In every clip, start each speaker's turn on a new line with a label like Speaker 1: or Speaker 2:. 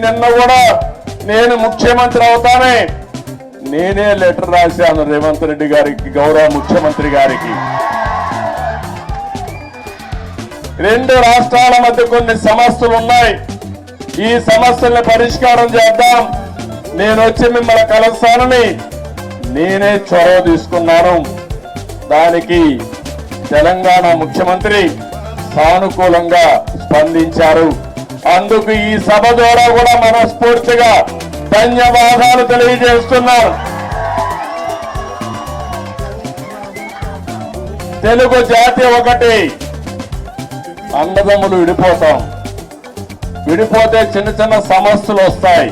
Speaker 1: నిన్న కూడా నేను ముఖ్యమంత్రి అవుతానే నేనే లెటర్ రాశాను రేవంత్ రెడ్డి గారికి, గౌరవ ముఖ్యమంత్రి గారికి. రెండు రాష్ట్రాల మధ్య కొన్ని సమస్యలు ఉన్నాయి, ఈ సమస్యల్ని పరిష్కారం చేద్దాం, నేను వచ్చి మిమ్మల్ని కలుస్తానని నేనే చొరవ తీసుకున్నాను. దానికి తెలంగాణ ముఖ్యమంత్రి సానుకూలంగా స్పందించారు. అందుకు ఈ సభ ద్వారా కూడా మనస్ఫూర్తిగా ధన్యవాదాలు తెలియజేస్తున్నారు. తెలుగు జాతి ఒకటి, అన్నదమ్ములు విడిపోతాం, విడిపోతే చిన్న చిన్న సమస్యలు వస్తాయి,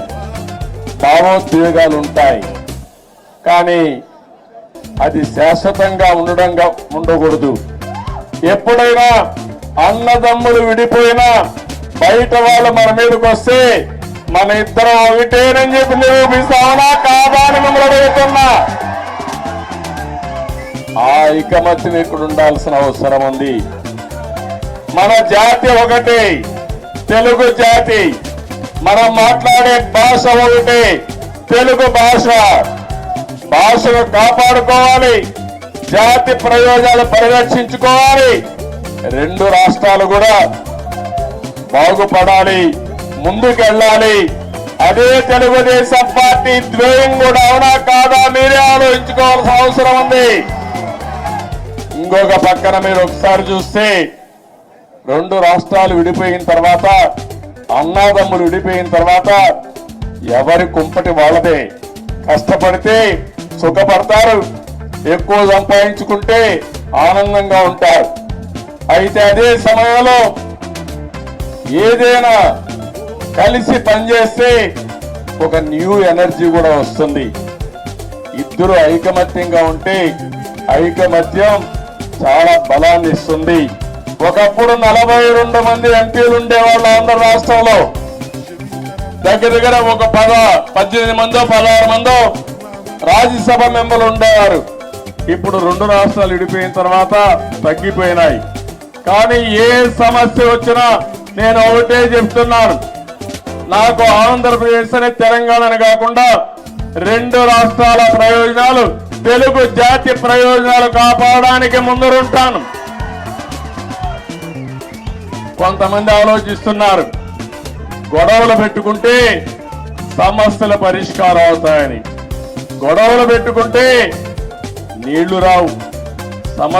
Speaker 1: భావోద్వేగాలు ఉంటాయి, కానీ అది శాశ్వతంగా ఉండకూడదు. ఎప్పుడైనా అన్నదమ్ములు విడిపోయినా బయట వాళ్ళు మన మీదకి వస్తే మన ఇద్దరం ఒకటేనని చెప్పి నిరూపిస్తామా కాదా అని మిమ్మల్ని అడుగుతున్నా. ఆ ఐకమత్యం ఇక్కడ ఉండాల్సిన అవసరం ఉంది. మన జాతి ఒకటి, తెలుగు జాతి, మనం మాట్లాడే భాష ఒకటి, తెలుగు భాష. భాషను కాపాడుకోవాలి, జాతి ప్రయోజనాలు పరిరక్షించుకోవాలి, రెండు రాష్ట్రాలు కూడా బాగుపడాలి, ముందుకెళ్ళాలి. అదే తెలుగుదేశం పార్టీ ద్వేయం కూడా అవునా కాదా మీరే ఆలోచించుకోవాల్సిన అవసరం ఉంది. ఇంకొక పక్కన మీరు ఒకసారి చూస్తే రెండు రాష్ట్రాలు విడిపోయిన తర్వాత, అన్నాదమ్ములు విడిపోయిన తర్వాత ఎవరి కుంపటి వాళ్ళదే. కష్టపడితే సుఖపడతారు, ఎక్కువ సంపాదించుకుంటే ఆనందంగా ఉంటారు. అయితే అదే సమయంలో ఏదైనా కలిసి పనిచేస్తే ఒక న్యూ ఎనర్జీ కూడా వస్తుంది. ఇద్దరు ఐకమత్యంగా ఉంటే ఐకమత్యం చాలా బలాన్ని ఇస్తుంది. ఒకప్పుడు 42 మంది ఎంపీలు ఉండేవాళ్ళు ఆంధ్ర రాష్ట్రంలో, దగ్గర దగ్గర ఒక 18 మందో 16 మందో రాజ్యసభ మెంబర్లు ఉండేవారు. ఇప్పుడు రెండు రాష్ట్రాలు విడిపోయిన తర్వాత తగ్గిపోయినాయి. కానీ ఏ సమస్య వచ్చినా నేను ఒకటే చెప్తున్నాను, నాకు ఆంధ్రప్రదేశ్ అనే తెలంగాణని కాకుండా రెండు రాష్ట్రాల ప్రయోజనాలు, తెలుగు జాతి ప్రయోజనాలు కాపాడడానికి ముందరుంటాను. కొంతమంది ఆలోచిస్తున్నారు గొడవలు పెట్టుకుంటే సమస్యల పరిష్కారం అవుతాయని. గొడవలు పెట్టుకుంటే నీళ్లు రావు, సమస్య